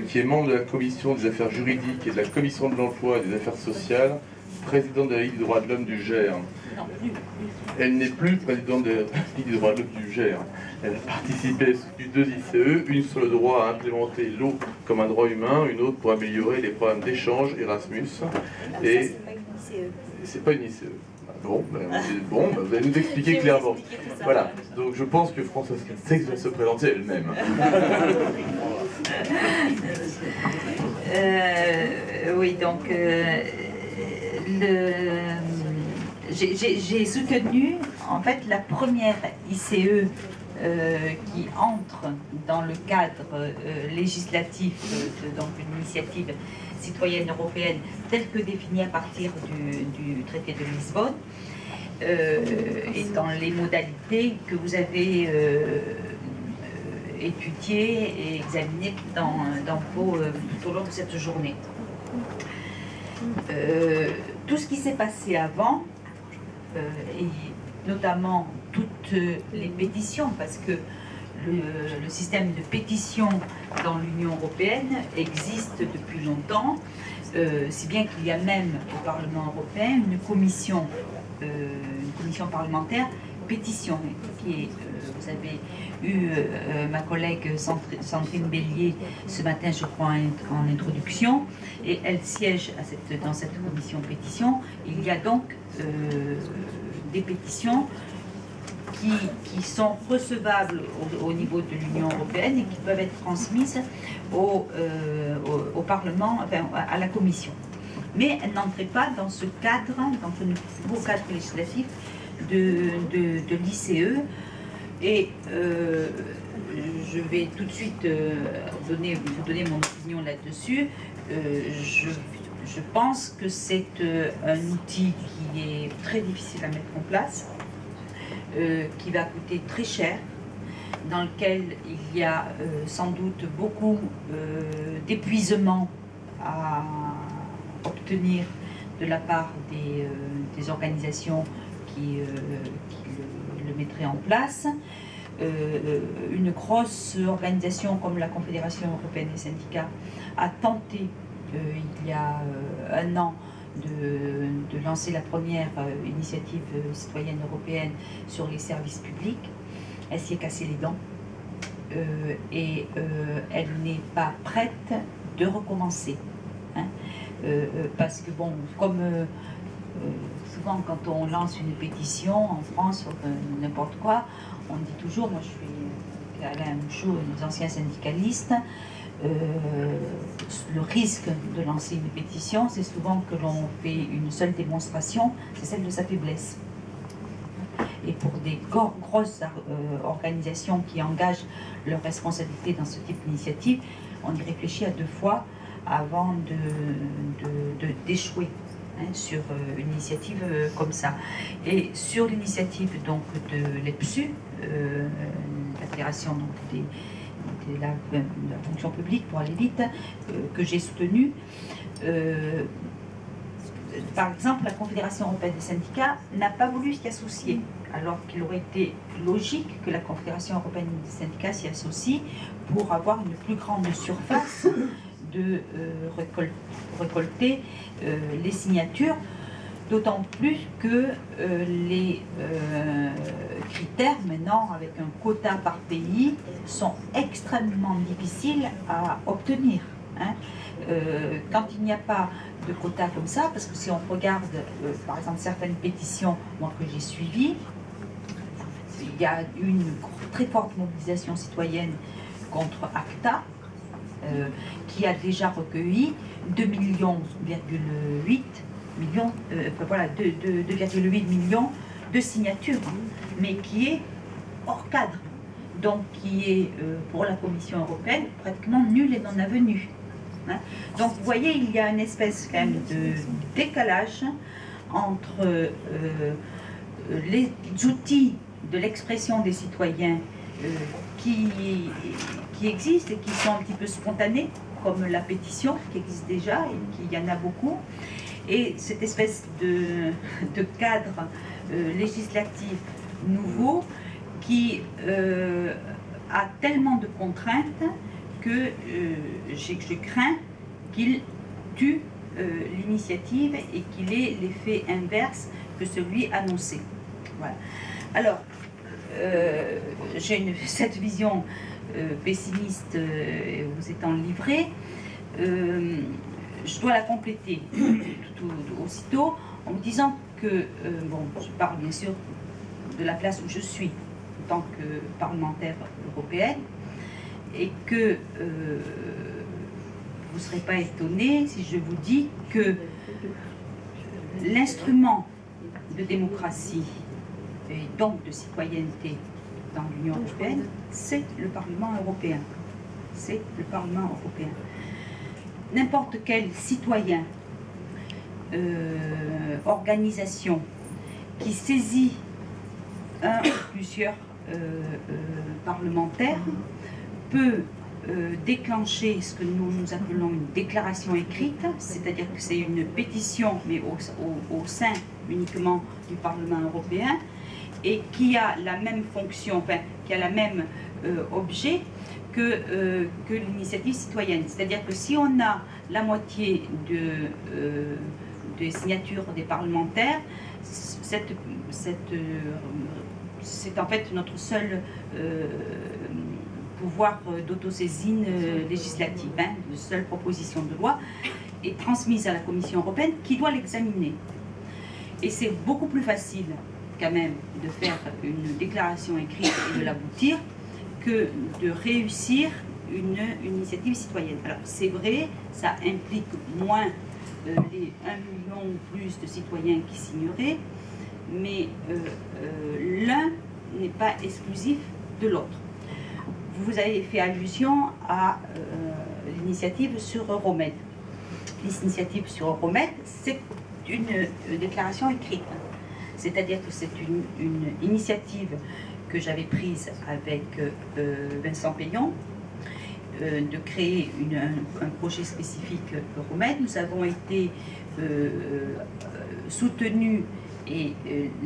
qui est membre de la commission des affaires juridiques et de la commission de l'emploi et des affaires sociales, présidente de la Ligue des droits de l'homme du Gers. Non, plus. Elle n'est plus présidente de la Ligue des droits de l'homme du Gers. Elle a participé, elle s'occupe de 2 ICE, une sur le droit à implémenter l'eau comme un droit humain, une autre pour améliorer les programmes d'échange Erasmus. Et c'est pas une ICE. Bon, vous allez nous expliquer clairement. Voilà, donc je pense que Françoise Castex va se présenter elle-même. Oui, donc j'ai soutenu en fait la première ICE qui entre dans le cadre législatif donc une initiative citoyenne européenne telle que définie à partir du traité de Lisbonne et dans les modalités que vous avez étudiées et examinées tout au long de cette journée. Tout ce qui s'est passé avant, et notamment toutes les pétitions, parce que le système de pétition dans l'Union européenne existe depuis longtemps, si bien qu'il y a même au Parlement européen une commission parlementaire pétition, qui est, vous avez eu ma collègue Sandrine Bélier ce matin, je crois, en introduction, et elle siège dans cette commission pétition. Il y a donc des pétitions qui sont recevables au niveau de l'Union européenne et qui peuvent être transmises au Parlement, enfin à la Commission. Mais elles n'entraient pas dans ce cadre, dans ce nouveau cadre législatif de l'ICE. Et je vais tout de suite vous donner mon opinion là-dessus. Je pense que c'est un outil qui est très difficile à mettre en place, qui va coûter très cher, dans lequel il y a sans doute beaucoup d'épuisement à obtenir de la part des organisations qui le mettraient en place. Une grosse organisation comme la Confédération européenne des syndicats a tenté il y a un an de lancer la première initiative citoyenne européenne sur les services publics. Elle s'y est cassée les dents et elle n'est pas prête de recommencer. Hein, parce que bon, comme souvent quand on lance une pétition en France sur n'importe quoi, on dit toujours, moi je suis Alain Mouchot, nos anciens syndicalistes, le risque de lancer une pétition, c'est souvent que l'on fait une seule démonstration, c'est celle de sa faiblesse. Et pour des grosses organisations qui engagent leur responsabilité dans ce type d'initiative, on y réfléchit à 2 fois avant d'échouer sur une initiative comme ça. Et sur l'initiative donc de l'EPSU, la Fédération donc, de la fonction publique pour l'élite, que j'ai soutenue, par exemple, la Confédération européenne des syndicats n'a pas voulu s'y associer, alors qu'il aurait été logique que la Confédération européenne des syndicats s'y associe pour avoir une plus grande surface de récolter les signatures, d'autant plus que les critères maintenant, avec un quota par pays, sont extrêmement difficiles à obtenir. Hein. Quand il n'y a pas de quota comme ça, parce que si on regarde par exemple certaines pétitions moi, que j'ai suivies, il y a une très forte mobilisation citoyenne contre ACTA, qui a déjà recueilli 2,8 millions, voilà, 2,8 millions de signatures, mais qui est hors cadre, donc qui est pour la Commission européenne pratiquement nul et non avenu. Hein. Donc vous voyez, il y a une espèce quand même de décalage entre les outils de l'expression des citoyens qui existent et qui sont un petit peu spontanés, comme la pétition qui existe déjà et qui y en a beaucoup, et cette espèce de cadre législatif nouveau qui a tellement de contraintes que je crains qu'il tue l'initiative et qu'il ait l'effet inverse que celui annoncé. Voilà. Alors, j'ai cette vision pessimiste vous étant livrée. Je dois la compléter tout aussitôt en me disant que, bon, je parle bien sûr de la place où je suis en tant que parlementaire européenne, et que vous ne serez pas étonnés si je vous dis que l'instrument de démocratie et donc de citoyenneté dans l'Union européenne, c'est le Parlement européen. C'est le Parlement européen. N'importe quel citoyen, organisation qui saisit un ou plusieurs parlementaires peut déclencher ce que nous appelons une déclaration écrite, c'est-à-dire que c'est une pétition, mais au sein uniquement du Parlement européen, et qui a la même fonction, enfin, qui a la même objet que l'initiative citoyenne. C'est-à-dire que si on a la moitié des signatures des parlementaires, c'est en fait notre seul pouvoir d'autosaisine législative, hein, la seule proposition de loi est transmise à la Commission européenne qui doit l'examiner. Et c'est beaucoup plus facile quand même de faire une déclaration écrite et de l'aboutir que de réussir une initiative citoyenne. Alors c'est vrai, ça implique moins les 1 million ou plus de citoyens qui signeraient, mais l'un n'est pas exclusif de l'autre. Vous avez fait allusion à l'initiative sur Euromed. L'initiative sur Euromed, c'est une déclaration écrite. C'est-à-dire que c'est une initiative que j'avais prise avec Vincent Payon, de créer un projet spécifique Euromed. Nous avons été soutenus et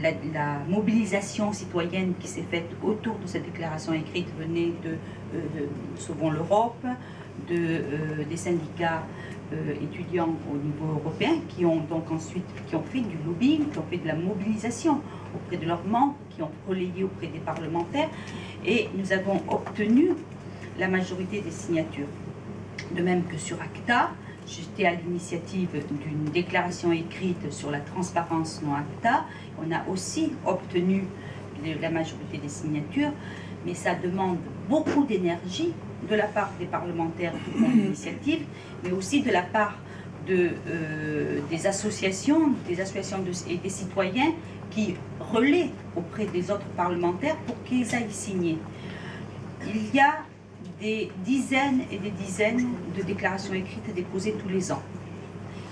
la mobilisation citoyenne qui s'est faite autour de cette déclaration écrite venait de Sauvons l'Europe, des syndicats étudiants au niveau européen qui ont donc ensuite fait du lobbying, qui ont fait de la mobilisation auprès de leurs membres, qui ont relayé auprès des parlementaires, et nous avons obtenu la majorité des signatures. De même que sur ACTA, j'étais à l'initiative d'une déclaration écrite sur la transparence non ACTA. On a aussi obtenu la majorité des signatures, mais ça demande beaucoup d'énergie de la part des parlementaires qui prennent l'initiative, mais aussi de la part des associations et des citoyens qui relaient auprès des autres parlementaires pour qu'ils aillent signer. Il y a des dizaines et des dizaines de déclarations écrites déposées tous les ans.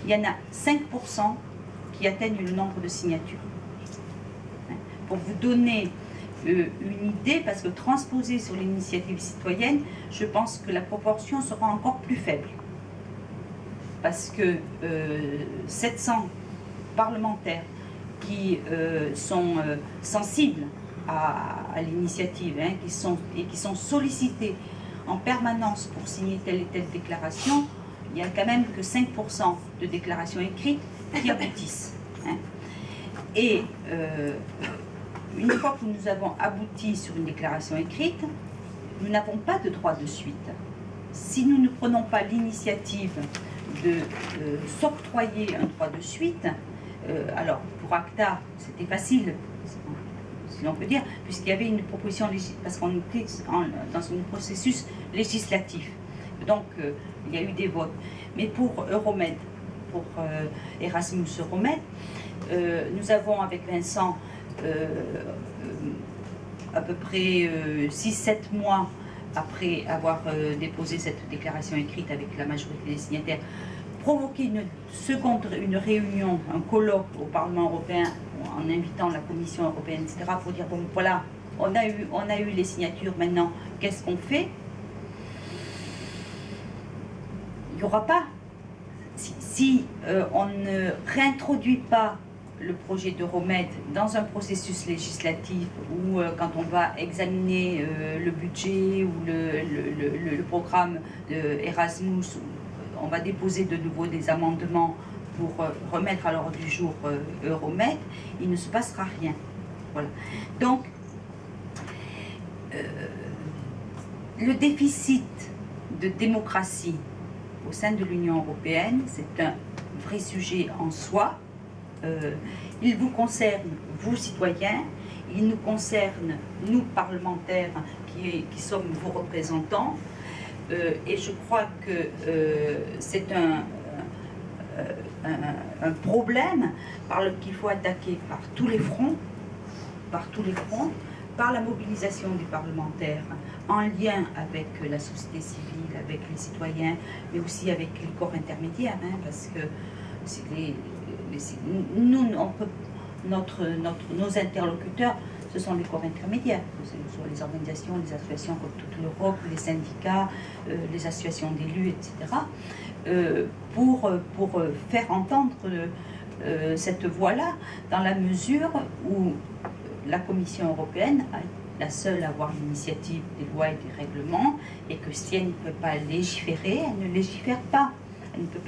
Il y en a 5% qui atteignent le nombre de signatures. Pour vous donner une idée, parce que transposée sur l'initiative citoyenne, je pense que la proportion sera encore plus faible. Parce que 700 parlementaires qui sont sensibles à l'initiative, hein, qui sont sollicités en permanence pour signer telle et telle déclaration, il n'y a quand même que 5% de déclarations écrites qui aboutissent. Hein. Et une fois que nous avons abouti sur une déclaration écrite, nous n'avons pas de droit de suite. Si nous ne prenons pas l'initiative de s'octroyer un droit de suite, alors pour ACTA, c'était facile, si l'on peut dire, puisqu'il y avait une proposition législative, parce qu'on était dans un processus législatif. Donc, il y a eu des votes. Mais pour Euromed, pour Erasmus Euromed, nous avons avec Vincent à peu près 6-7 mois après avoir déposé cette déclaration écrite avec la majorité des signataires, provoqué une réunion, un colloque au Parlement européen en invitant la Commission européenne, etc., pour dire, bon voilà, on a eu les signatures, maintenant, qu'est-ce qu'on fait? Il n'y aura pas, si on ne réintroduit pas le projet d'Euromed dans un processus législatif où, quand on va examiner le budget ou le programme Erasmus, on va déposer de nouveau des amendements pour remettre à l'ordre du jour Euromed, il ne se passera rien. Voilà. Donc, le déficit de démocratie au sein de l'Union européenne, c'est un vrai sujet en soi. Il vous concerne, vous citoyens, il nous concerne, nous parlementaires, qui sommes vos représentants, et je crois que c'est un problème qu'il faut attaquer par tous les fronts, par la mobilisation des parlementaires, en lien avec la société civile, avec les citoyens, mais aussi avec les corps intermédiaires, hein, parce que nos interlocuteurs, ce sont les corps intermédiaires, ce sont les organisations, les associations comme toute l'Europe, les syndicats, les associations d'élus, etc., pour faire entendre cette voix-là, dans la mesure où la Commission européenne est la seule à avoir l'initiative des lois et des règlements, et que si elle ne peut pas légiférer, elle ne légifère pas.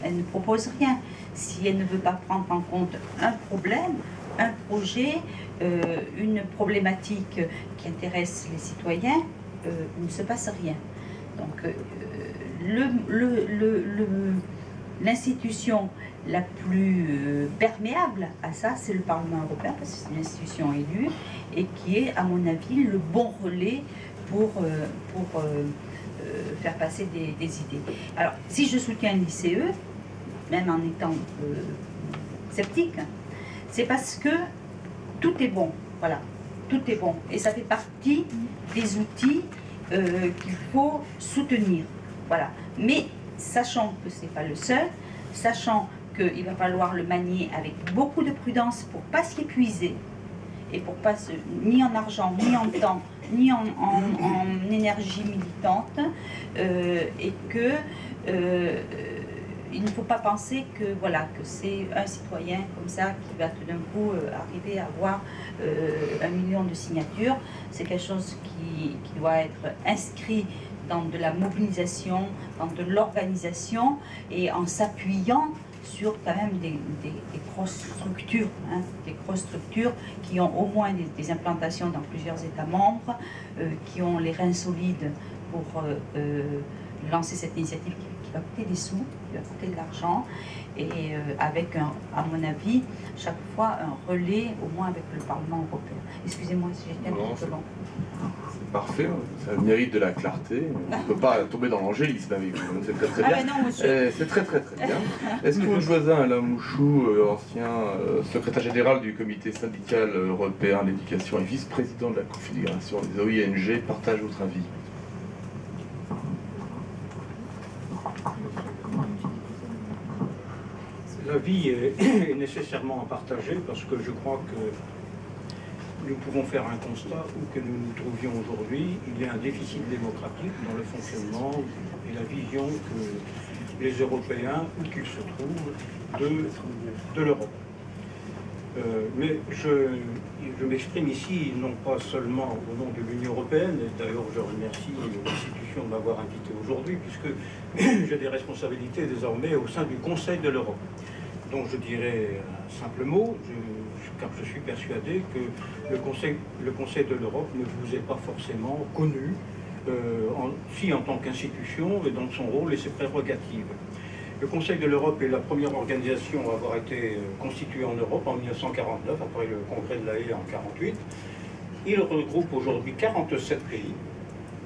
Elle ne propose rien. Si elle ne veut pas prendre en compte un problème, un projet, une problématique qui intéresse les citoyens, il ne se passe rien. Donc, l'institution la plus perméable à ça, c'est le Parlement européen, parce que c'est une institution élue et qui est, à mon avis, le bon relais pour faire passer des idées. Alors, si je soutiens l'ICE, même en étant sceptique, c'est parce que tout est bon, voilà, tout est bon. Et ça fait partie des outils qu'il faut soutenir, voilà. Mais sachant que ce n'est pas le seul, sachant qu'il va falloir le manier avec beaucoup de prudence pour ne pas s'y épuiser, et pour pas ni en argent, ni en temps, ni en énergie militante, et que il ne faut pas penser que voilà, que c'est un citoyen comme ça qui va tout d'un coup arriver à avoir 1 million de signatures. C'est quelque chose qui doit être inscrit dans de la mobilisation, dans de l'organisation, et en s'appuyant sur quand même des grosses structures, hein, des grosses structures qui ont au moins des implantations dans plusieurs États membres, qui ont les reins solides pour lancer cette initiative qui va coûter des sous, qui va coûter de l'argent, et avec, à mon avis, chaque fois un relais, au moins avec le Parlement européen. Excusez-moi si j'étais un petit peu long. C'est parfait, ça mérite de la clarté. On ne peut pas tomber dans l'angélisme avec vous, c'est très bien. Ah non, monsieur. C'est très bien. Est-ce que votre voisin Alain Mouchou, ancien secrétaire général du comité syndical européen de l'éducation et vice-président de la Confédération des OING, partage votre avis? L'avis est nécessairement partagé, parce que je crois que nous pouvons faire un constat où que nous nous trouvions aujourd'hui. Il y a un déficit démocratique dans le fonctionnement et la vision que les Européens, où qu'ils se trouvent, de l'Europe. Mais je m'exprime ici non pas seulement au nom de l'Union européenne, et d'ailleurs je remercie l'institution de m'avoir invité aujourd'hui, puisque j'ai des responsabilités désormais au sein du Conseil de l'Europe. Donc je dirais un simple mot, car je suis persuadé que le Conseil de l'Europe ne vous est pas forcément connu, si en tant qu'institution, et dans son rôle et ses prérogatives. Le Conseil de l'Europe est la première organisation à avoir été constituée en Europe en 1949, après le Congrès de La Haye en 1948. Il regroupe aujourd'hui 47 pays.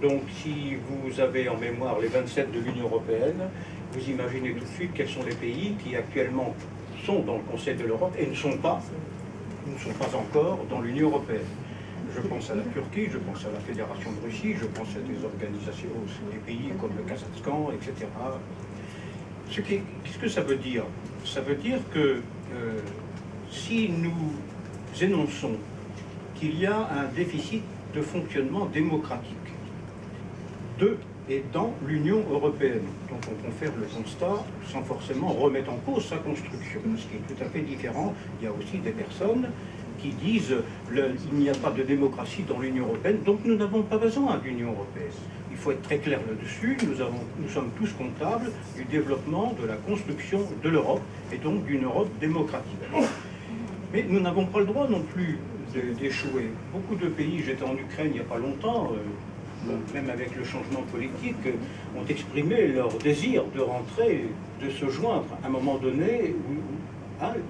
Donc si vous avez en mémoire les 27 de l'Union européenne, vous imaginez tout de suite quels sont les pays qui actuellement sont dans le Conseil de l'Europe et ne sont pas encore dans l'Union européenne. Je pense à la Turquie, je pense à la Fédération de Russie, je pense à des organisations, des pays comme le Kazakhstan, etc. Qu'est-ce que ça veut dire? Ça veut dire que si nous énonçons qu'il y a un déficit de fonctionnement démocratique et dans l'Union européenne. Donc on peut faire le constat sans forcément remettre en cause sa construction, ce qui est tout à fait différent. Il y a aussi des personnes qui disent il n'y a pas de démocratie dans l'Union européenne, donc nous n'avons pas besoin d'Union européenne. Il faut être très clair là-dessus, nous sommes tous comptables du développement, de la construction de l'Europe, et donc d'une Europe démocratique. Mais nous n'avons pas le droit non plus d'échouer. Beaucoup de pays, j'étais en Ukraine il n'y a pas longtemps, même avec le changement politique, ont exprimé leur désir de rentrer, de se joindre à un moment donné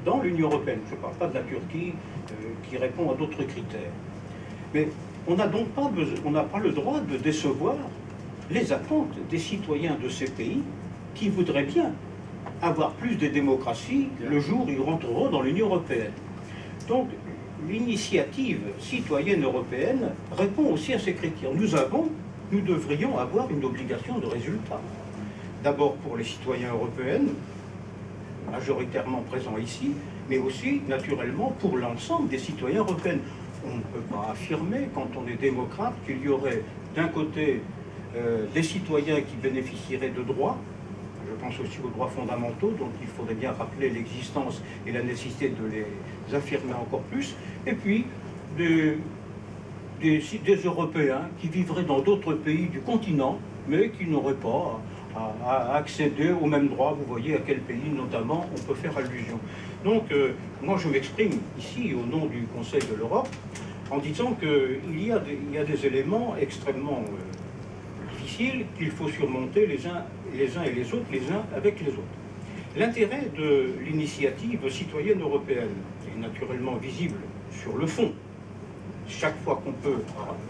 dans l'Union européenne. Je ne parle pas de la Turquie qui répond à d'autres critères. Mais on n'a donc pas le droit de décevoir les attentes des citoyens de ces pays qui voudraient bien avoir plus de démocratie le jour où ils rentreront dans l'Union européenne. Donc, l'initiative citoyenne européenne répond aussi à ces critères. Nous devrions avoir une obligation de résultat. D'abord pour les citoyens européens, majoritairement présents ici, mais aussi, naturellement, pour l'ensemble des citoyens européens. On ne peut pas affirmer, quand on est démocrate, qu'il y aurait d'un côté des citoyens qui bénéficieraient de droits. Je pense aussi aux droits fondamentaux, donc il faudrait bien rappeler l'existence et la nécessité de les affirmer encore plus. Et puis, des Européens qui vivraient dans d'autres pays du continent, mais qui n'auraient pas à accéder aux mêmes droits. Vous voyez à quel pays, notamment, on peut faire allusion. Donc, moi, je m'exprime ici au nom du Conseil de l'Europe en disant qu'il y a des éléments extrêmement difficiles qu'il faut surmonter les uns et les autres, les uns avec les autres. L'intérêt de l'initiative citoyenne européenne est naturellement visible sur le fond. Chaque fois qu'on peut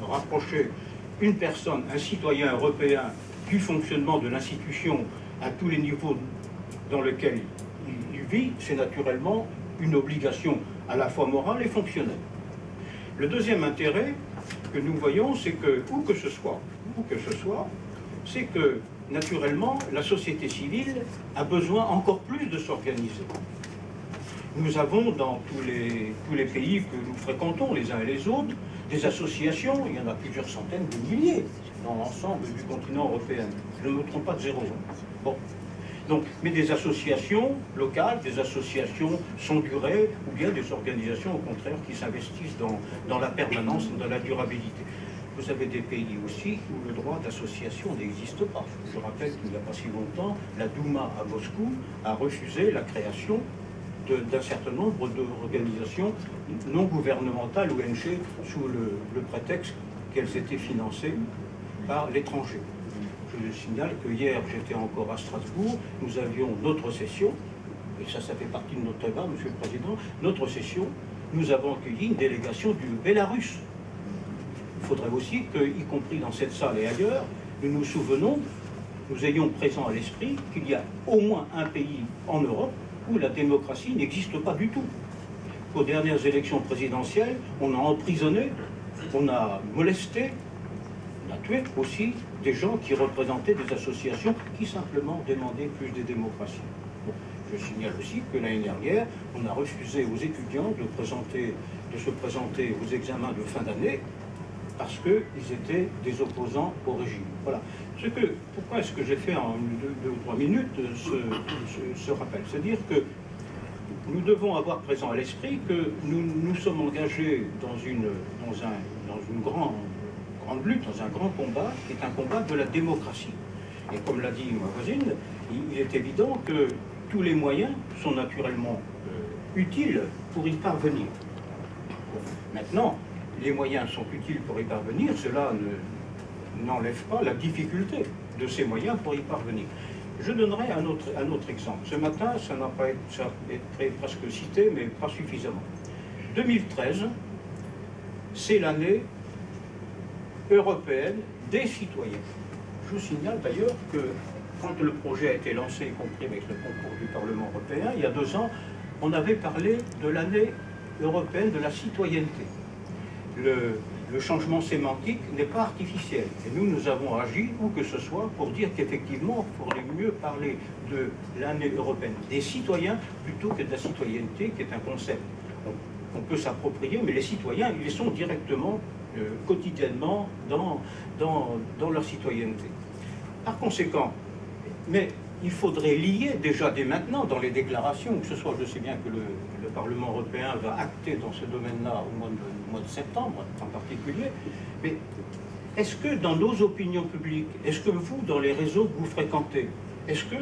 rapprocher une personne, un citoyen européen, du fonctionnement de l'institution à tous les niveaux dans lesquels il vit, c'est naturellement une obligation à la fois morale et fonctionnelle. Le deuxième intérêt que nous voyons, c'est que, où que ce soit, c'est que, naturellement, la société civile a besoin encore plus de s'organiser. Nous avons dans tous les pays que nous fréquentons, les uns et les autres, des associations, il y en a plusieurs centaines de milliers dans l'ensemble du continent européen. Je ne me trompe pas de 0. Bon. Donc, mais des associations locales, des associations sans durée, ou bien des organisations, au contraire, qui s'investissent dans la permanence, dans la durabilité. Vous avez des pays aussi où le droit d'association n'existe pas. Je rappelle qu'il n'y a pas si longtemps, la Douma à Moscou a refusé la création d'un certain nombre d'organisations non gouvernementales, ONG, sous le prétexte qu'elles étaient financées par l'étranger. Je signale que hier, j'étais encore à Strasbourg, nous avions notre session, et ça fait partie de notre débat, Monsieur le Président, notre session, nous avons accueilli une délégation du Bélarus. Il faudrait aussi que, y compris dans cette salle et ailleurs, nous nous souvenons, nous ayons présent à l'esprit qu'il y a au moins un pays en Europe où la démocratie n'existe pas du tout. Aux dernières élections présidentielles, on a emprisonné, on a molesté, on a tué aussi des gens qui représentaient des associations qui simplement demandaient plus de démocratie. Bon, je signale aussi que l'année dernière, on a refusé aux étudiants de se présenter aux examens de fin d'année parce qu'ils étaient des opposants au régime. Voilà. Pourquoi est-ce que j'ai fait en 2 ou 3 minutes ce rappel? C'est-à-dire que nous devons avoir présent à l'esprit que nous sommes engagés dans une grande lutte, dans un grand combat, qui est un combat de la démocratie. Et comme l'a dit ma voisine, il est évident que tous les moyens sont naturellement utiles pour y parvenir. Maintenant, les moyens sont utiles pour y parvenir, cela n'enlève pas la difficulté de ces moyens pour y parvenir. Je donnerai un autre exemple. Ce matin, ça a été presque cité, mais pas suffisamment. 2013, c'est l'année européenne des citoyens. Je vous signale d'ailleurs que quand le projet a été lancé, y compris avec le concours du Parlement européen, il y a 2 ans, on avait parlé de l'année européenne de la citoyenneté. Le changement sémantique n'est pas artificiel. Et nous avons agi, où que ce soit, pour dire qu'effectivement, il faudrait mieux parler de l'année européenne des citoyens plutôt que de la citoyenneté, qui est un concept qu'on peut s'approprier, mais les citoyens, ils sont directement, quotidiennement, dans leur citoyenneté. Par conséquent, mais il faudrait lier déjà dès maintenant dans les déclarations, que ce soit, je sais bien que le Parlement européen va acter dans ce domaine-là au mois de septembre en particulier, mais est-ce que dans nos opinions publiques, est-ce que vous, dans les réseaux que vous fréquentez, est-ce que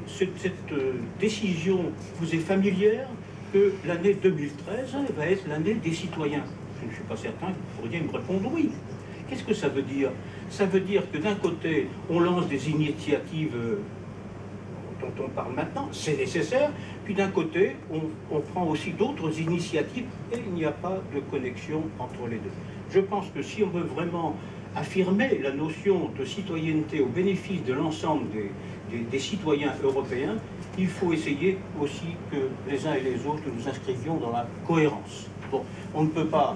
cette décision vous est familière que l'année 2013 va être l'année des citoyens? Je ne suis pas certain que vous pourriez me répondre oui. Qu'est-ce que ça veut dire? Ça veut dire que d'un côté, on lance des initiatives dont on parle maintenant, c'est nécessaire, puis d'un côté, on prend aussi d'autres initiatives et il n'y a pas de connexion entre les deux. Je pense que si on veut vraiment affirmer la notion de citoyenneté au bénéfice de l'ensemble des citoyens européens, il faut essayer aussi que les uns et les autres nous inscrivions dans la cohérence. Bon, on ne peut pas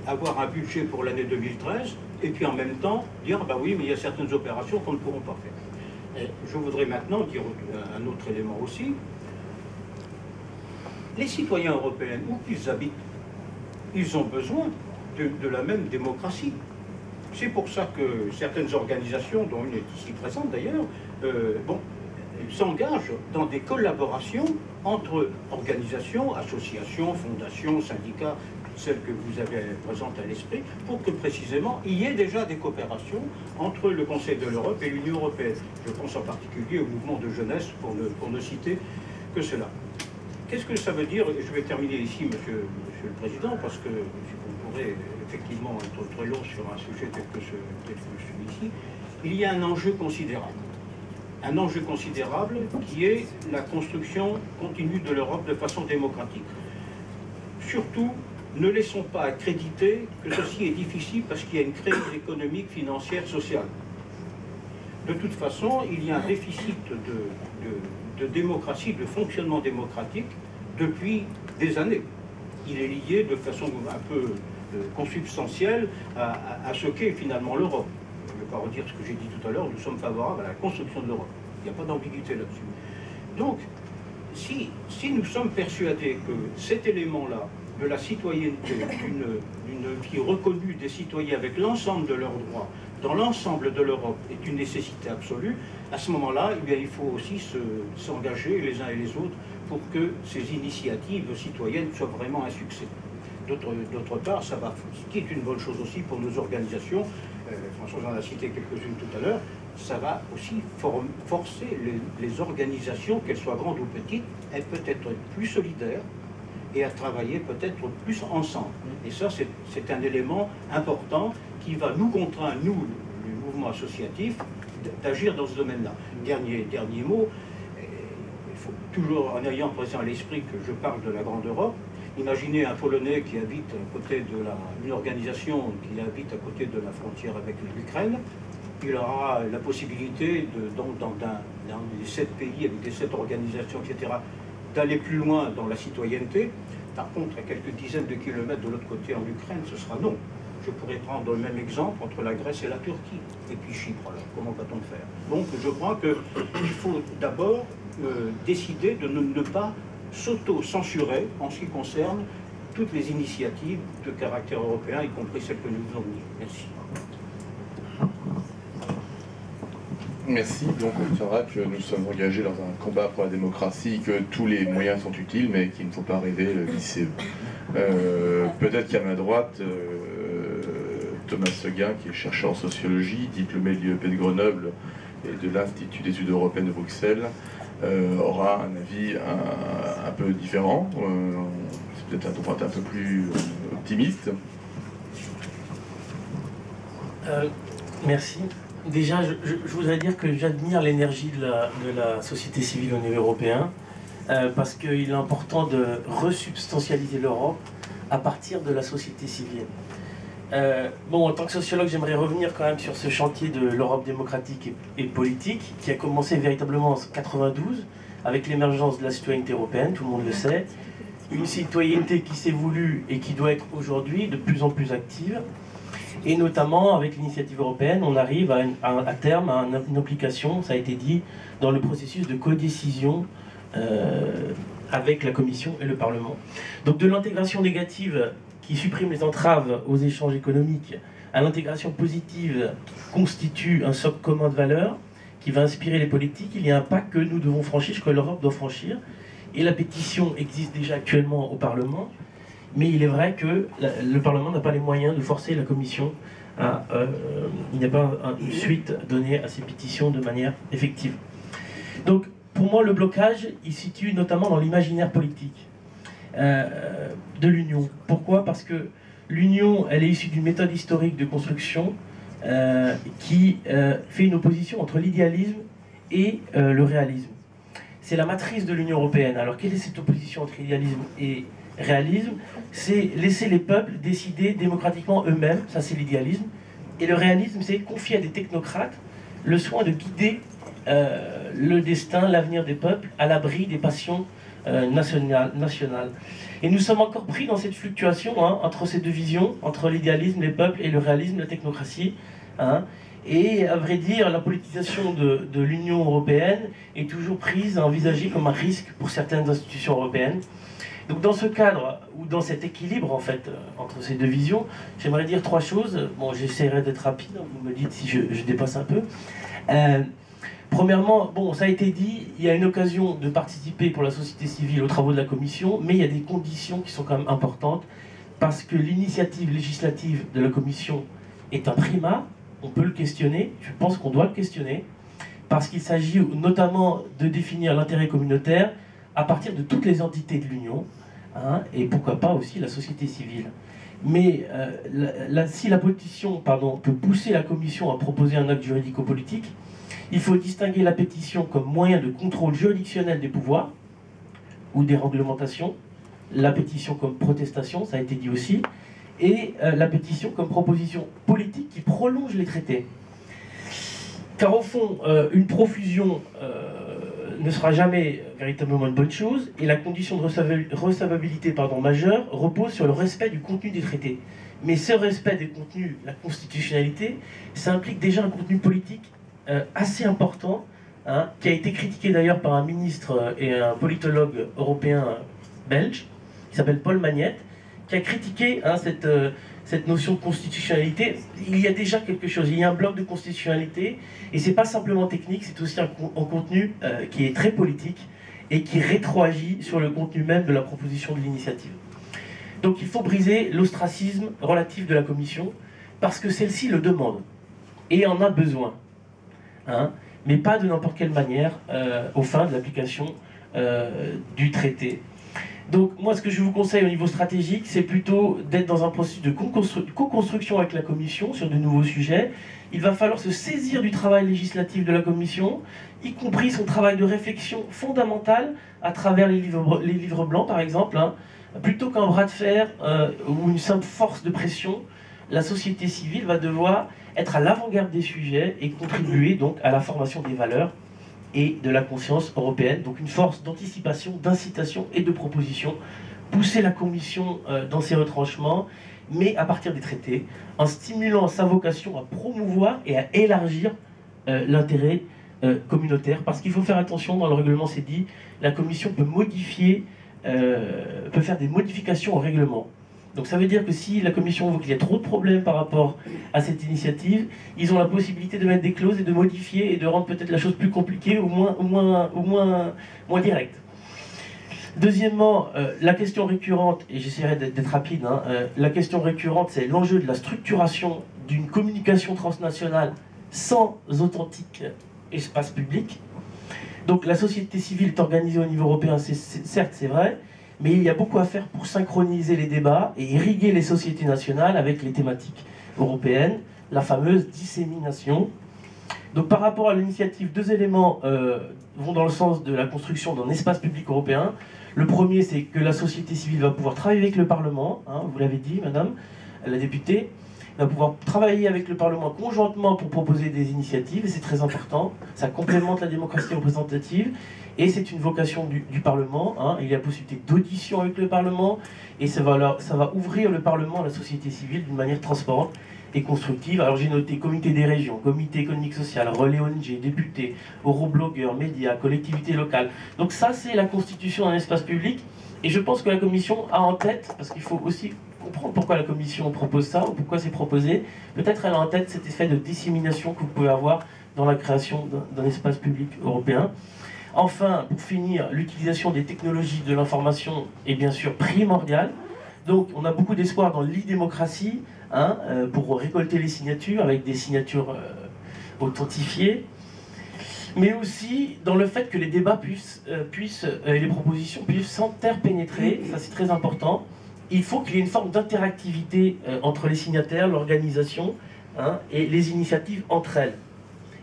avoir un budget pour l'année 2013 et puis en même temps dire bah oui, mais il y a certaines opérations qu'on ne pourront pas faire. Et je voudrais maintenant dire un autre élément aussi. Les citoyens européens, où qu'ils habitent, ils ont besoin de la même démocratie. C'est pour ça que certaines organisations, dont une est ici présente d'ailleurs, s'engagent dans des collaborations entre organisations, associations, fondations, syndicats, celles que vous avez présentes à l'esprit, pour que précisément il y ait déjà des coopérations entre le Conseil de l'Europe et l'Union européenne. Je pense en particulier au mouvement de jeunesse, pour ne citer que cela. Qu'est-ce que ça veut dire? Et je vais terminer ici, monsieur le Président, parce que on pourrait effectivement être très long sur un sujet tel que celui-ci. Il y a un enjeu considérable. Un enjeu considérable qui est la construction continue de l'Europe de façon démocratique. Surtout, ne laissons pas accréditer que ceci est difficile parce qu'il y a une crise économique, financière, sociale. De toute façon, il y a un déficit de démocratie, de fonctionnement démocratique depuis des années. Il est lié de façon un peu consubstantielle à ce qu'est finalement l'Europe. Je ne vais pas redire ce que j'ai dit tout à l'heure, nous sommes favorables à la construction de l'Europe. Il n'y a pas d'ambiguïté là-dessus. Donc, si nous sommes persuadés que cet élément-là, de la citoyenneté, d'une vie reconnue des citoyens avec l'ensemble de leurs droits, dans l'ensemble de l'Europe, est une nécessité absolue, à ce moment-là, eh bien, il faut aussi s'engager les uns et les autres pour que ces initiatives citoyennes soient vraiment un succès. D'autre part, ça va, ce qui est une bonne chose aussi pour nos organisations, François en a cité quelques-unes tout à l'heure, ça va aussi forcer les organisations, qu'elles soient grandes ou petites, elles peuvent être plus solidaires et à travailler peut-être plus ensemble. Et ça, c'est un élément important qui va nous contraindre, nous, le mouvement associatif, d'agir dans ce domaine-là. Dernier mot, il faut toujours, en ayant présent à l'esprit que je parle de la Grande Europe, imaginez un Polonais qui habite à côté une organisation qui habite à côté de la frontière avec l'Ukraine. Il aura la possibilité, dans les 7 pays, avec les 7 organisations, etc., d'aller plus loin dans la citoyenneté. Par contre, à quelques dizaines de kilomètres de l'autre côté en Ukraine, ce sera non. Je pourrais prendre le même exemple entre la Grèce et la Turquie, et puis Chypre. Alors, comment va-t-on faire? Donc, je crois qu'il faut d'abord décider de ne pas s'auto-censurer en ce qui concerne toutes les initiatives de caractère européen, y compris celles que nous venons de dire. Merci. Merci. Donc on retiendra que nous sommes engagés dans un combat pour la démocratie, que tous les moyens sont utiles, mais qu'il ne faut pas rêver l'ICE. Peut-être qu'à ma droite, Thomas Seguin, qui est chercheur en sociologie, diplômé de l'IEP de Grenoble et de l'Institut d'études européennes de Bruxelles, aura un avis un peu différent. C'est peut-être à droite un peu plus optimiste. Merci. Déjà, je voudrais dire que j'admire l'énergie de la société civile au niveau européen, parce qu'il est important de resubstantialiser l'Europe à partir de la société civile. En tant que sociologue, j'aimerais revenir quand même sur ce chantier de l'Europe démocratique et politique, qui a commencé véritablement en 1992, avec l'émergence de la citoyenneté européenne, tout le monde le sait. Une citoyenneté qui s'est voulue et qui doit être aujourd'hui de plus en plus active. Et notamment, avec l'initiative européenne, on arrive à terme à une implication, ça a été dit, dans le processus de codécision avec la Commission et le Parlement. Donc de l'intégration négative qui supprime les entraves aux échanges économiques à l'intégration positive qui constitue un socle commun de valeurs qui va inspirer les politiques. Il y a un pas que nous devons franchir, que l'Europe doit franchir. Et la pétition existe déjà actuellement au Parlement, mais il est vrai que le Parlement n'a pas les moyens de forcer la Commission à... il n'y a pas une suite donnée à ces pétitions de manière effective. Donc, pour moi, le blocage, il se situe notamment dans l'imaginaire politique de l'Union. Pourquoi? Parce que l'Union, elle est issue d'une méthode historique de construction qui fait une opposition entre l'idéalisme et le réalisme. C'est la matrice de l'Union européenne. Alors, quelle est cette opposition entre idéalisme et réalisme? C'est laisser les peuples décider démocratiquement eux-mêmes, ça c'est l'idéalisme. Et le réalisme, c'est confier à des technocrates le soin de guider le destin, l'avenir des peuples à l'abri des passions nationales. Et nous sommes encore pris dans cette fluctuation entre ces deux visions, entre l'idéalisme, les peuples, et le réalisme, la technocratie. Et à vrai dire, la politisation de l'Union européenne est toujours prise à envisager comme un risque pour certaines institutions européennes. Donc dans ce cadre, ou dans cet équilibre en fait, entre ces deux visions, j'aimerais dire trois choses. Bon, j'essaierai d'être rapide, vous me dites si je dépasse un peu. Premièrement, bon, ça a été dit, il y a une occasion de participer pour la société civile aux travaux de la Commission, mais il y a des conditions qui sont quand même importantes, parce que l'initiative législative de la Commission est un primat. On peut le questionner, je pense qu'on doit le questionner, parce qu'il s'agit notamment de définir l'intérêt communautaire à partir de toutes les entités de l'Union, et pourquoi pas aussi la société civile. Mais si la pétition peut pousser la Commission à proposer un acte juridico-politique, il faut distinguer la pétition comme moyen de contrôle juridictionnel des pouvoirs, ou des réglementations, la pétition comme protestation, ça a été dit aussi, et la pétition comme proposition politique qui prolonge les traités. Car au fond, une profusion ne sera jamais véritablement une bonne chose, et la condition de recevabilité majeure repose sur le respect du contenu des traités. Mais ce respect des contenus, la constitutionnalité, ça implique déjà un contenu politique assez important, qui a été critiqué d'ailleurs par un ministre et un politologue européen belge, qui s'appelle Paul Magnette, qui a critiqué cette notion de constitutionnalité. Il y a déjà quelque chose, il y a un bloc de constitutionnalité, et c'est pas simplement technique, c'est aussi un contenu qui est très politique, et qui rétroagit sur le contenu même de la proposition de l'initiative. Donc il faut briser l'ostracisme relatif de la Commission, parce que celle-ci le demande, et en a besoin, mais pas de n'importe quelle manière aux fins de l'application du traité. Donc moi, ce que je vous conseille au niveau stratégique, c'est plutôt d'être dans un processus de co-construction avec la Commission sur de nouveaux sujets. Il va falloir se saisir du travail législatif de la Commission, y compris son travail de réflexion fondamental à travers les livres blancs, par exemple. Plutôt qu'un bras de fer ou une simple force de pression, la société civile va devoir être à l'avant-garde des sujets et contribuer donc à la formation des valeurs et de la conscience européenne, donc une force d'anticipation, d'incitation et de proposition, pousser la Commission dans ses retranchements, mais à partir des traités, en stimulant sa vocation à promouvoir et à élargir l'intérêt communautaire, parce qu'il faut faire attention, dans le règlement c'est dit, la Commission peut modifier, peut faire des modifications au règlement. Donc ça veut dire que si la Commission voit qu'il y a trop de problèmes par rapport à cette initiative, ils ont la possibilité de mettre des clauses et de modifier et de rendre peut-être la chose plus compliquée ou moins directe. Deuxièmement, la question récurrente, et j'essaierai d'être rapide, la question récurrente, c'est l'enjeu de la structuration d'une communication transnationale sans authentique espace public. Donc la société civile est organisée au niveau européen, certes c'est vrai, mais il y a beaucoup à faire pour synchroniser les débats et irriguer les sociétés nationales avec les thématiques européennes, la fameuse dissémination. Donc par rapport à l'initiative, deux éléments vont dans le sens de la construction d'un espace public européen. Le premier, c'est que la société civile va pouvoir travailler avec le Parlement, vous l'avez dit, madame la députée, va pouvoir travailler avec le Parlement conjointement pour proposer des initiatives, et c'est très important, ça complémente la démocratie représentative, et c'est une vocation du Parlement, il y a possibilité d'audition avec le Parlement, et ça va ouvrir le Parlement à la société civile d'une manière transparente et constructive. Alors j'ai noté comité des régions, comité économique social, relais ONG, députés, euroblogueurs, médias, collectivités locales. Donc ça c'est la constitution d'un espace public, et je pense que la Commission a en tête, parce qu'il faut aussi comprendre pourquoi la Commission propose ça, ou pourquoi c'est proposé. Peut-être elle a en tête cet effet de dissémination que vous pouvez avoir dans la création d'un espace public européen. Enfin, pour finir, l'utilisation des technologies de l'information est bien sûr primordiale. Donc on a beaucoup d'espoir dans l'e-démocratie, pour récolter les signatures avec des signatures authentifiées, mais aussi dans le fait que les débats et les propositions puissent s'interpénétrer, ça c'est très important. Il faut qu'il y ait une forme d'interactivité entre les signataires, l'organisation, et les initiatives entre elles.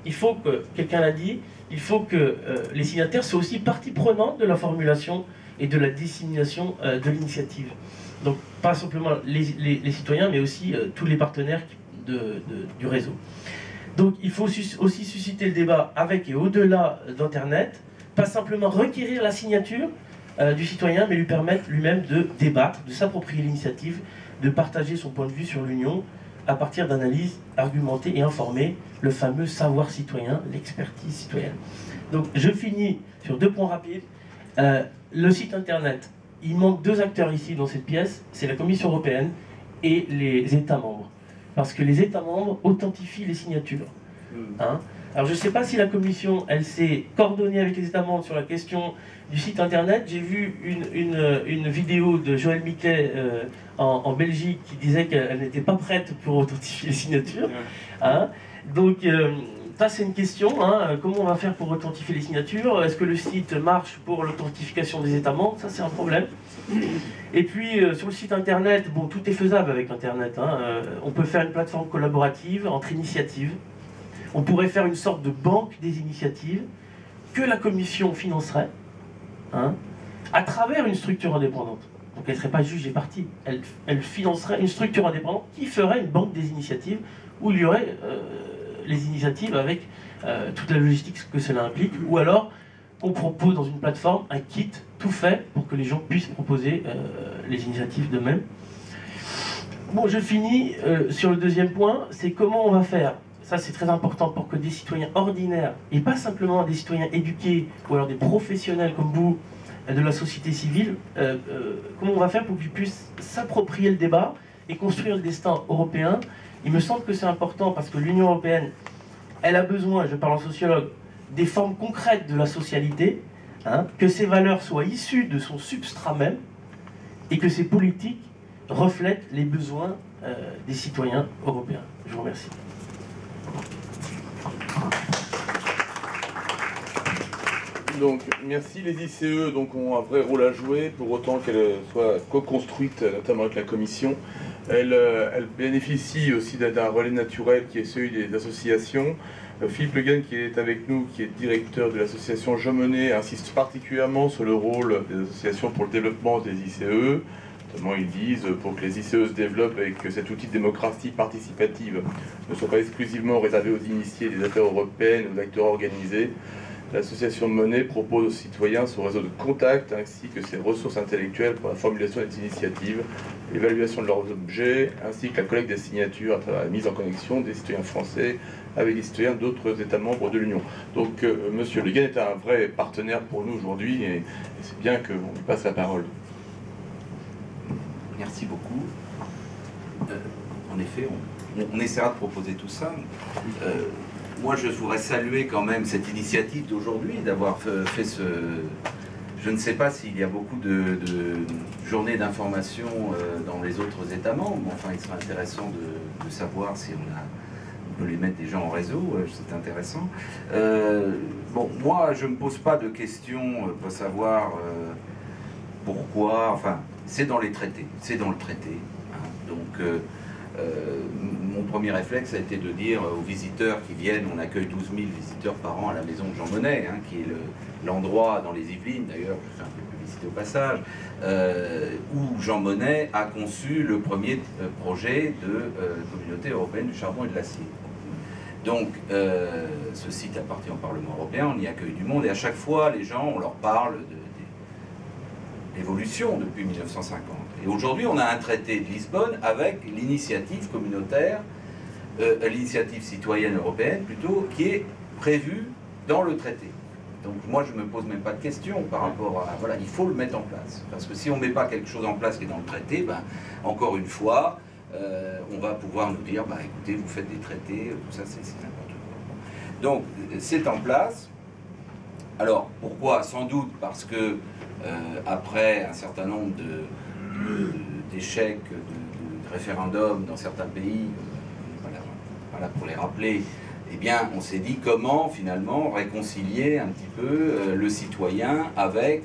Il faut que, quelqu'un l'a dit, il faut que les signataires soient aussi partie prenante de la formulation et de la dissémination de l'initiative. Donc pas simplement les citoyens, mais aussi tous les partenaires du réseau. Donc il faut aussi susciter le débat avec et au-delà d'Internet, pas simplement requérir la signature du citoyen, mais lui permettre lui-même de débattre, de s'approprier l'initiative, de partager son point de vue sur l'Union à partir d'analyses argumentées et informées, le fameux savoir citoyen, l'expertise citoyenne. Donc je finis sur 2 points rapides. Le site Internet. Il manque 2 acteurs ici dans cette pièce, c'est la Commission européenne et les États membres. Parce que les États membres authentifient les signatures. Alors je ne sais pas si la Commission, elle s'est coordonnée avec les États membres sur la question du site Internet. J'ai vu une vidéo de Joël Miquet en Belgique qui disait qu'elle n'était pas prête pour authentifier les signatures. Donc ça c'est une question, comment on va faire pour authentifier les signatures? Est-ce que le site marche pour l'authentification des États membres? Ça c'est un problème. Et puis sur le site Internet, bon, tout est faisable avec Internet. On peut faire une plateforme collaborative entre initiatives. On pourrait faire une sorte de banque des initiatives que la Commission financerait à travers une structure indépendante. Donc elle ne serait pas juge et partie. Elle financerait une structure indépendante qui ferait une banque des initiatives où il y aurait les initiatives avec toute la logistique que cela implique, ou alors on propose dans une plateforme un kit tout fait pour que les gens puissent proposer les initiatives d'eux-mêmes. Bon, je finis sur le 2e point, c'est comment on va faire. Ça c'est très important pour que des citoyens ordinaires, et pas simplement des citoyens éduqués, ou alors des professionnels comme vous, de la société civile, comment on va faire pour qu'ils puissent s'approprier le débat et construire le destin européen. Il me semble que c'est important parce que l'Union européenne, elle a besoin, je parle en sociologue, des formes concrètes de la socialité, que ces valeurs soient issues de son substrat même, et que ces politiques reflètent les besoins des citoyens européens. Je vous remercie. Donc, merci. Les ICE ont un vrai rôle à jouer, pour autant qu'elles soient co-construites, notamment avec la Commission. Elles bénéficient aussi d'un relais naturel qui est celui des associations. Philippe Le Guen, qui est avec nous, qui est directeur de l'association Jean Monnet, insiste particulièrement sur le rôle des associations pour le développement des ICE. Notamment, ils disent, pour que les ICE se développent et que cet outil de démocratie participative ne soit pas exclusivement réservé aux initiés des affaires européennes ou d'acteurs organisés, l'association Monnet propose aux citoyens son réseau de contacts ainsi que ses ressources intellectuelles pour la formulation des initiatives, l'évaluation de leurs objets, ainsi que la collecte des signatures à travers la mise en connexion des citoyens français avec les citoyens d'autres États membres de l'Union. Donc Monsieur Le Guen est un vrai partenaire pour nous aujourd'hui et c'est bien qu'on lui passe la parole. Merci beaucoup. En effet, on essaiera de proposer tout ça. Moi, je voudrais saluer quand même cette initiative d'aujourd'hui, d'avoir fait ce... Je ne sais pas s'il y a beaucoup de journées d'information dans les autres États membres, mais enfin, il serait intéressant de savoir si on peut les mettre déjà en réseau, c'est intéressant. Bon, moi, je ne me pose pas de questions pour savoir pourquoi... Enfin, c'est dans les traités, c'est dans le traité. Donc... mon premier réflexe a été de dire aux visiteurs qui viennent, on accueille 12 000 visiteurs par an à la maison de Jean Monnet, qui est l'endroit dans les Yvelines, d'ailleurs, je fais un peu de publicité au passage, où Jean Monnet a conçu le premier projet de communauté européenne du charbon et de l'acier. Donc, ce site appartient au Parlement européen, on y accueille du monde, et à chaque fois, les gens, on leur parle de l'évolution depuis 1950. Et aujourd'hui, on a un traité de Lisbonne avec l'initiative communautaire, l'initiative citoyenne européenne plutôt, qui est prévue dans le traité. Donc moi, je ne me pose même pas de questions par rapport à... Voilà, il faut le mettre en place. Parce que si on ne met pas quelque chose en place qui est dans le traité, ben, encore une fois, on va pouvoir nous dire, bah, écoutez, vous faites des traités, tout ça, c'est n'importe quoi. Donc, c'est en place. Alors, pourquoi? Sans doute parce que, après un certain nombre d'échecs de référendums dans certains pays, voilà pour les rappeler, eh bien, on s'est dit comment, finalement, réconcilier un petit peu le citoyen avec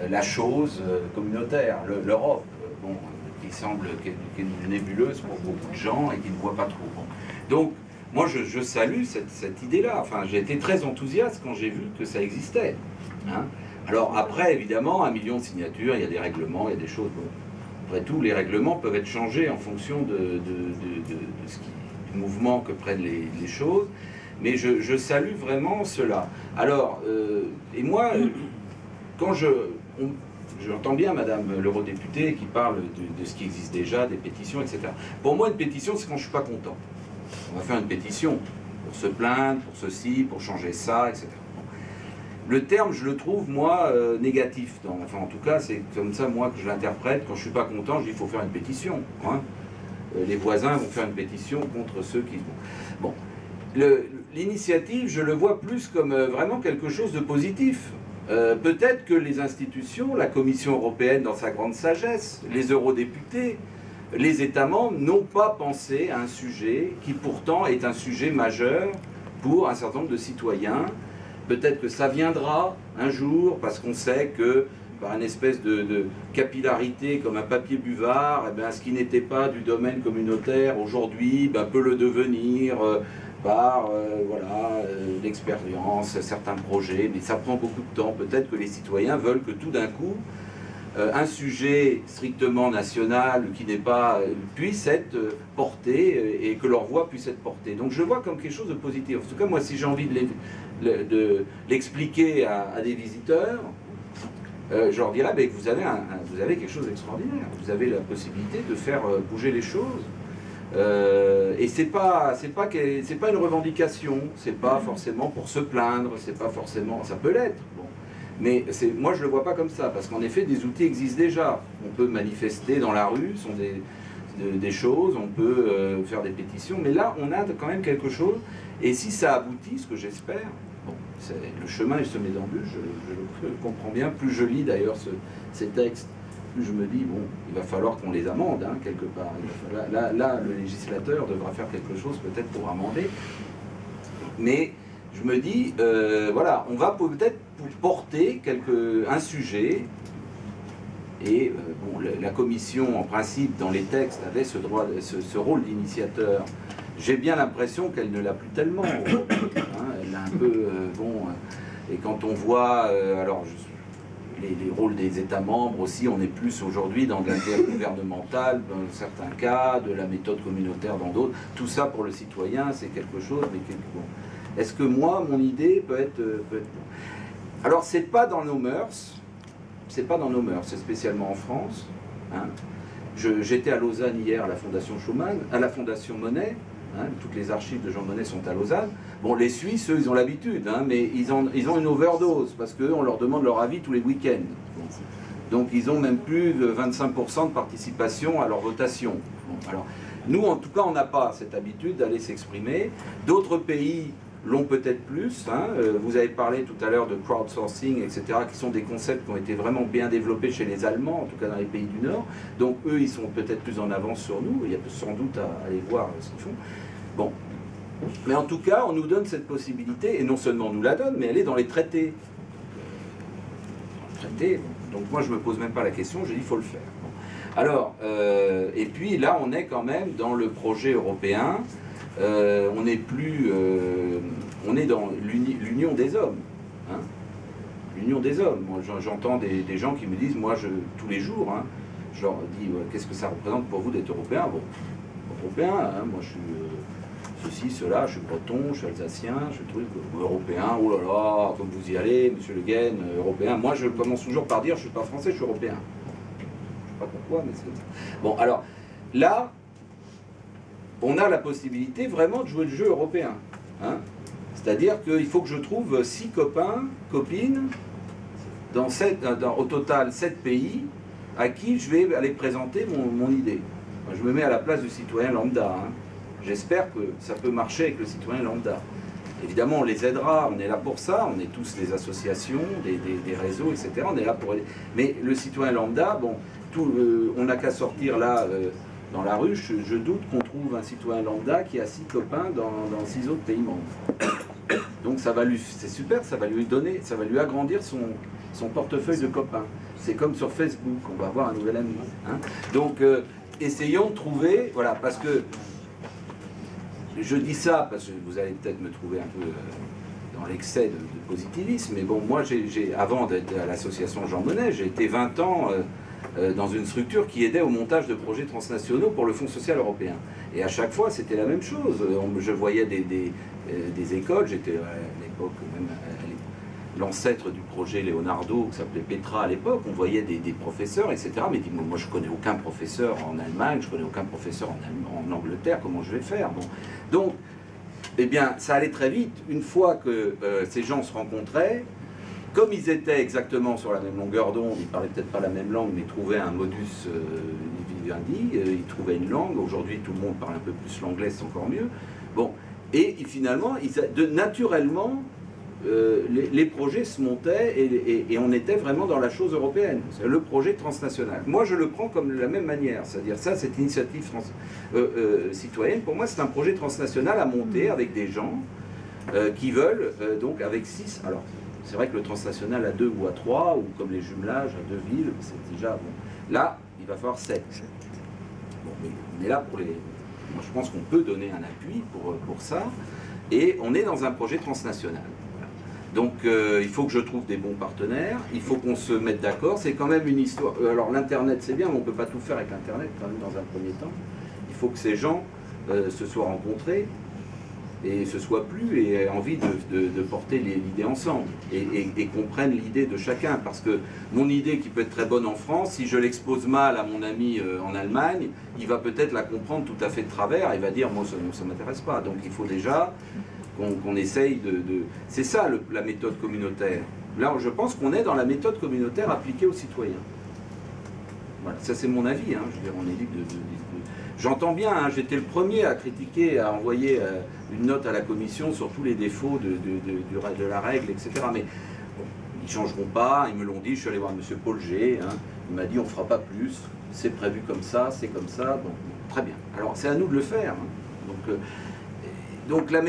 la chose communautaire, l'Europe, bon, qui semble qui est nébuleuse pour beaucoup de gens et qui ne voient pas trop. Bon. Donc, moi, je salue cette idée-là. Enfin, j'ai été très enthousiaste quand j'ai vu que ça existait. Hein. Alors, après, évidemment, 1 million de signatures, il y a des règlements, il y a des choses... Bon. Après tout, les règlements peuvent être changés en fonction de ce qui... du mouvement que prennent les choses, mais je salue vraiment cela. Alors, et moi, quand j'entends bien Madame l'eurodéputée qui parle de ce qui existe déjà, des pétitions, etc. Pour moi, une pétition, c'est quand je ne suis pas content. On va faire une pétition pour se plaindre, pour ceci, pour changer ça, etc. Le terme, je le trouve, moi, négatif. Enfin, en tout cas, c'est comme ça, moi, que je l'interprète. Quand je ne suis pas content, je dis, il faut faire une pétition. Hein. Les voisins vont faire une pétition contre ceux qui... Bon. L'initiative, je le vois plus comme vraiment quelque chose de positif. Peut-être que les institutions, la Commission européenne dans sa grande sagesse, les eurodéputés, les États membres n'ont pas pensé à un sujet qui pourtant est un sujet majeur pour un certain nombre de citoyens. Peut-être que ça viendra un jour parce qu'on sait que par une espèce de capillarité comme un papier buvard, eh bien, ce qui n'était pas du domaine communautaire aujourd'hui peut le devenir par l'expérience, certains projets, mais ça prend beaucoup de temps. Peut-être que les citoyens veulent que tout d'un coup, un sujet strictement national qui n'est pas puisse être porté et que leur voix puisse être portée. Donc je vois comme quelque chose de positif. En tout cas, moi, si j'ai envie de l'expliquer à des visiteurs, je leur dirais que vous avez quelque chose d'extraordinaire. Vous avez la possibilité de faire bouger les choses. Et c'est pas une revendication. C'est pas forcément pour se plaindre. C'est pas forcément. Ça peut l'être. Bon. Mais moi, je le vois pas comme ça, parce qu'en effet, des outils existent déjà. On peut manifester dans la rue, ce sont des choses, on peut faire des pétitions, mais là, on a quand même quelque chose. Et si ça aboutit, ce que j'espère, bon, le chemin est semé d'embûches, je le comprends bien. Plus je lis d'ailleurs ces textes, plus je me dis, bon, il va falloir qu'on les amende, hein, quelque part. Là, le législateur devra faire quelque chose peut-être pour amender. Mais je me dis, voilà, on va peut-être porter un sujet, et bon, la commission, en principe, dans les textes, avait ce rôle d'initiateur. J'ai bien l'impression qu'elle ne l'a plus tellement. Hein, elle a un peu, et quand on voit, les rôles des États membres aussi, on est plus aujourd'hui dans l'intergouvernemental dans certains cas, de la méthode communautaire dans d'autres. Tout ça pour le citoyen, c'est quelque chose, mais bon. Est-ce que moi, mon idée peut être bon. Alors, c'est pas dans nos mœurs, c'est spécialement en France. Hein. J'étais à Lausanne hier à la Fondation Schumann, à la Fondation Monnet. Hein, toutes les archives de Jean Monnet sont à Lausanne. Bon, les Suisses, eux, ils ont l'habitude, hein, mais ils ont une overdose, parce qu'on leur demande leur avis tous les week-ends. Bon. Donc, ils ont même plus de 25% de participation à leur votation. Bon, alors, nous, en tout cas, on n'a pas cette habitude d'aller s'exprimer. D'autres pays l'ont peut-être plus. Hein. Vous avez parlé tout à l'heure de crowdsourcing, etc., qui sont des concepts qui ont été vraiment bien développés chez les Allemands, en tout cas dans les pays du Nord. Donc eux, ils sont peut-être plus en avance sur nous. Il y a sans doute à aller voir ce qu'ils font. Bon. Mais en tout cas, on nous donne cette possibilité, et non seulement on nous la donne, mais elle est dans les traités. Donc moi, je ne me pose même pas la question, je dis qu'il faut le faire. Bon. Alors, et puis là, on est quand même dans le projet européen. On n'est plus, on est dans l'union des hommes. Hein, l'union des hommes. Moi, j'entends des gens qui me disent, moi, tous les jours, hein, je leur dis, qu'est-ce que ça représente pour vous d'être européen? Bon, européen, hein, moi, je suis ceci, cela, je suis breton, je suis alsacien, je suis truc européen. Oh là là, comme vous y allez, Monsieur Le Guen, européen. Moi, je commence toujours par dire, je suis pas français, je suis européen. Je sais pas pourquoi, mais c'est bon. Alors là, on a la possibilité vraiment de jouer le jeu européen. Hein. C'est-à-dire qu'il faut que je trouve 6 copains, copines, au total 7 pays, à qui je vais aller présenter mon idée. Je me mets à la place du citoyen lambda. Hein. J'espère que ça peut marcher avec le citoyen lambda. Évidemment, on les aidera, on est là pour ça, on est tous des associations, des réseaux, etc. On est là pour aider. Mais le citoyen lambda, bon, on n'a qu'à sortir là dans la rue, je doute qu'on trouve un citoyen lambda qui a 6 copains dans 6 autres pays membres. Donc c'est super, ça va lui donner, ça va lui agrandir son portefeuille de copains. C'est comme sur Facebook, on va avoir un nouvel ami. Hein. Donc essayons de trouver, voilà, parce que je dis ça parce que vous allez peut-être me trouver un peu dans l'excès de positivisme, mais bon, moi, avant d'être à l'association Jean Monnet, j'ai été 20 ans dans une structure qui aidait au montage de projets transnationaux pour le Fonds social européen. Et à chaque fois, c'était la même chose. Je voyais des écoles, j'étais à l'époque même l'ancêtre du projet Leonardo, qui s'appelait Petra à l'époque, on voyait des professeurs, etc. Mais moi je connais aucun professeur en Allemagne, je connais aucun professeur en Angleterre, comment je vais faire bon. Donc, eh bien, ça allait très vite. Une fois que ces gens se rencontraient, comme ils étaient exactement sur la même longueur d'onde, ils parlaient peut-être pas la même langue, mais ils trouvaient un modus vivendi, ils trouvaient une langue. Aujourd'hui, tout le monde parle un peu plus l'anglais, c'est encore mieux. Bon, et finalement, naturellement, les projets se montaient et on était vraiment dans la chose européenne, c'est le projet transnational. Moi je le prends comme de la même manière, c'est-à-dire ça, cette initiative citoyenne, pour moi c'est un projet transnational à monter avec des gens qui veulent, donc avec 6, alors c'est vrai que le transnational à 2 ou à 3, ou comme les jumelages à 2 villes, c'est déjà bon. Là, il va falloir 7. Bon, mais on est là pour les... Moi je pense qu'on peut donner un appui pour ça, et on est dans un projet transnational. Donc il faut que je trouve des bons partenaires, il faut qu'on se mette d'accord, c'est quand même une histoire. Alors l'internet c'est bien, mais on ne peut pas tout faire avec l'internet quand même dans un premier temps. Il faut que ces gens se soient rencontrés et se soient plu et aient envie de porter l'idée ensemble et comprennent l'idée de chacun. Parce que mon idée qui peut être très bonne en France, si je l'expose mal à mon ami en Allemagne, il va peut-être la comprendre tout à fait de travers et va dire moi ça ne m'intéresse pas. Donc il faut déjà qu'on essaye C'est ça la méthode communautaire. Là, je pense qu'on est dans la méthode communautaire appliquée aux citoyens. Voilà, ça c'est mon avis. Hein. Je veux dire, on est libre J'entends bien, hein, j'étais le premier à critiquer, à envoyer une note à la commission sur tous les défauts de la règle, etc. Mais bon, ils ne changeront pas, ils me l'ont dit, je suis allé voir M. Paul G. Hein, il m'a dit on ne fera pas plus, c'est prévu comme ça, c'est comme ça. Bon, très bien. Alors c'est à nous de le faire. Hein. Donc la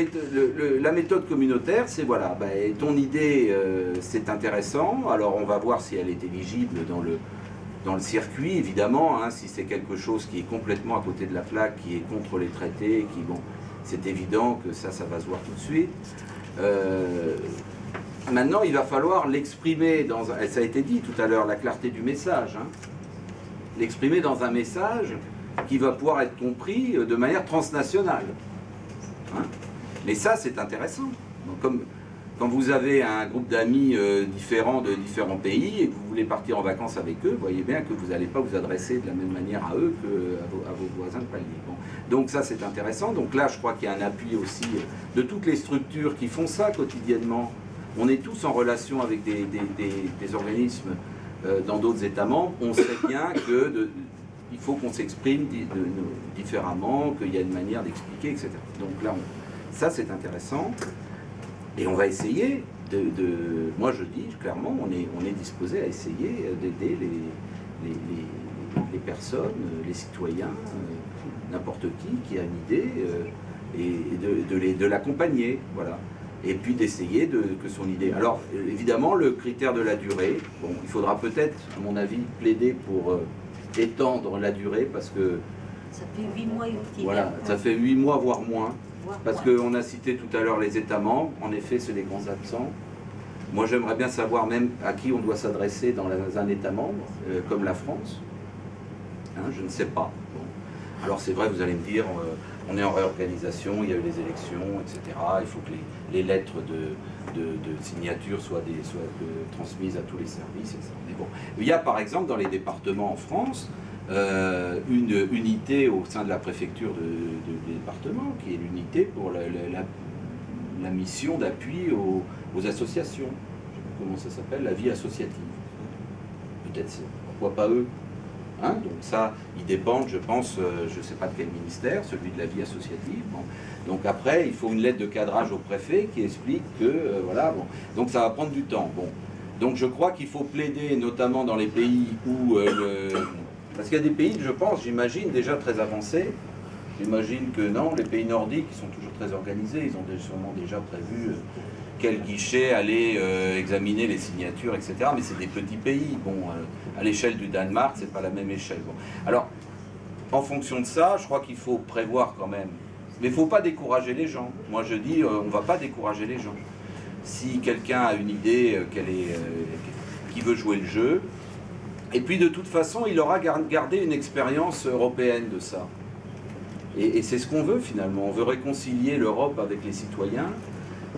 méthode communautaire, c'est voilà, ton idée c'est intéressant, alors on va voir si elle est éligible dans le circuit, évidemment, hein, si c'est quelque chose qui est complètement à côté de la plaque, qui est contre les traités, bon, c'est évident que ça va se voir tout de suite. Maintenant, il va falloir l'exprimer ça a été dit tout à l'heure, la clarté du message, hein, l'exprimer dans un message qui va pouvoir être compris de manière transnationale. Hein. Mais ça, c'est intéressant. Donc, quand vous avez un groupe d'amis différents de différents pays et que vous voulez partir en vacances avec eux, vous voyez bien que vous n'allez pas vous adresser de la même manière à eux qu'à vos voisins de palier. Bon. Donc ça, c'est intéressant. Donc là, je crois qu'il y a un appui aussi de toutes les structures qui font ça quotidiennement. On est tous en relation avec des organismes dans d'autres États membres. On sait bien il faut qu'on s'exprime différemment, qu'il y a une manière d'expliquer, etc. Donc là, ça c'est intéressant. Et on va essayer moi je dis clairement, on est disposé à essayer d'aider les personnes, les citoyens, n'importe qui a une idée, et de l'accompagner, voilà. Et puis d'essayer que son idée... Alors évidemment, le critère de la durée, bon, il faudra peut-être, à mon avis, plaider pour étendre la durée, parce que... Ça fait 8 mois, voilà, ça fait 8 mois, voire moins. Parce qu'on a cité tout à l'heure les États membres, en effet, c'est les grands absents. Moi, j'aimerais bien savoir même à qui on doit s'adresser dans un État membre, comme la France. Hein, je ne sais pas. Bon. Alors, c'est vrai, vous allez me dire, on est en réorganisation, il y a eu les élections, etc. Il faut que les lettres de signature soient transmises à tous les services, etc. Mais bon. Il y a, par exemple, dans les départements en France, une unité au sein de la préfecture du département, qui est l'unité pour la mission d'appui aux associations. Je sais pas comment ça s'appelle, la vie associative. Peut-être, pourquoi pas eux, hein? Donc ça, ils dépendent, je pense, je ne sais pas de quel ministère, celui de la vie associative. Bon. Donc après, il faut une lettre de cadrage au préfet qui explique que, voilà, bon. Donc ça va prendre du temps. Bon. Donc je crois qu'il faut plaider, notamment dans les pays où... parce qu'il y a des pays, je pense, j'imagine, déjà très avancés. J'imagine que non, les pays nordiques, ils sont toujours très organisés, ils ont sûrement déjà prévu quel guichet allait examiner les signatures, etc. Mais c'est des petits pays. Bon, à l'échelle du Danemark, c'est pas la même échelle. Bon. Alors, en fonction de ça, je crois qu'il faut prévoir quand même. Mais il ne faut pas décourager les gens. Moi, je dis, on ne va pas décourager les gens. Si quelqu'un a une idée qui veut jouer le jeu, et puis de toute façon, il aura gardé une expérience européenne de ça. Et c'est ce qu'on veut finalement. On veut réconcilier l'Europe avec les citoyens.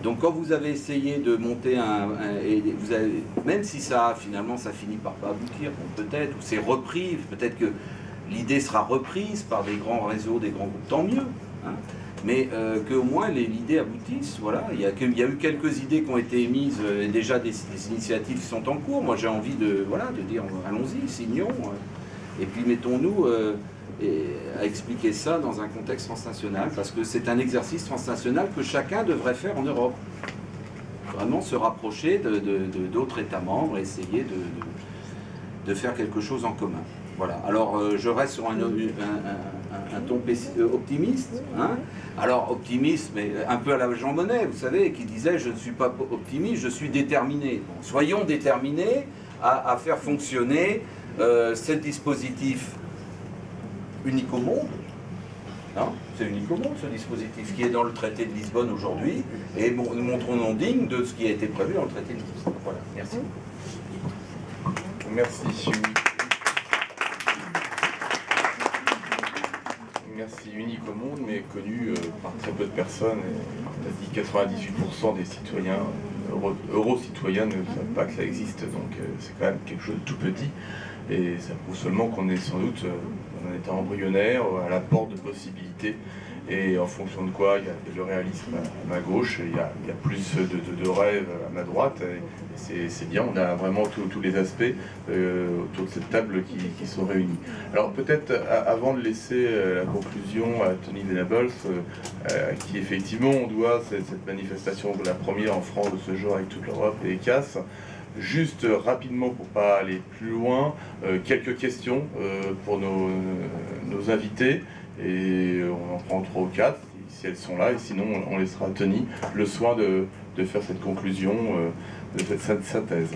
Donc quand vous avez essayé de monter même si ça finalement ça finit par pas aboutir, bon, peut-être, ou c'est repris, peut-être que l'idée sera reprise par des grands réseaux, des grands groupes, tant mieux. Hein. Mais qu'au moins l'idée aboutisse. Voilà. Il y a eu quelques idées qui ont été émises, et déjà des initiatives qui sont en cours. Moi j'ai envie de dire allons-y, signons, et puis mettons-nous à expliquer ça dans un contexte transnational, parce que c'est un exercice transnational que chacun devrait faire en Europe. Vraiment se rapprocher d'autres États membres et essayer de faire quelque chose en commun. Voilà. Alors je reste sur un ton optimiste. Hein. Alors optimiste, mais un peu à la Jean Monnet, vous savez, qui disait « je ne suis pas optimiste, je suis déterminé ». Bon, soyons déterminés à faire fonctionner ce dispositif unique au monde. C'est unique au monde, ce dispositif qui est dans le traité de Lisbonne aujourd'hui, et montrons-nous dignes de ce qui a été prévu dans le traité de Lisbonne. Voilà, merci. Merci. Merci, unique au monde, mais connu par très peu de personnes. On a dit 98% des citoyens, euro-citoyens, ne savent pas que ça existe, donc c'est quand même quelque chose de tout petit. Et ça prouve seulement qu'on est sans doute dans un état embryonnaire, à la porte de possibilités. Et en fonction de quoi, il y a le réalisme à ma gauche, il y a plus de rêves à ma droite. Et c'est bien, on a vraiment tous les aspects autour de cette table qui sont réunis. Alors peut-être, avant de laisser la conclusion à Tony Venables, qui effectivement, on doit cette manifestation, la première en France de ce genre avec toute l'Europe et ECAS. Juste rapidement, pour ne pas aller plus loin, quelques questions pour nos invités. Et on en prend 3 ou 4, si elles sont là, et sinon on laissera à Tony le soin de faire cette conclusion, de cette synthèse.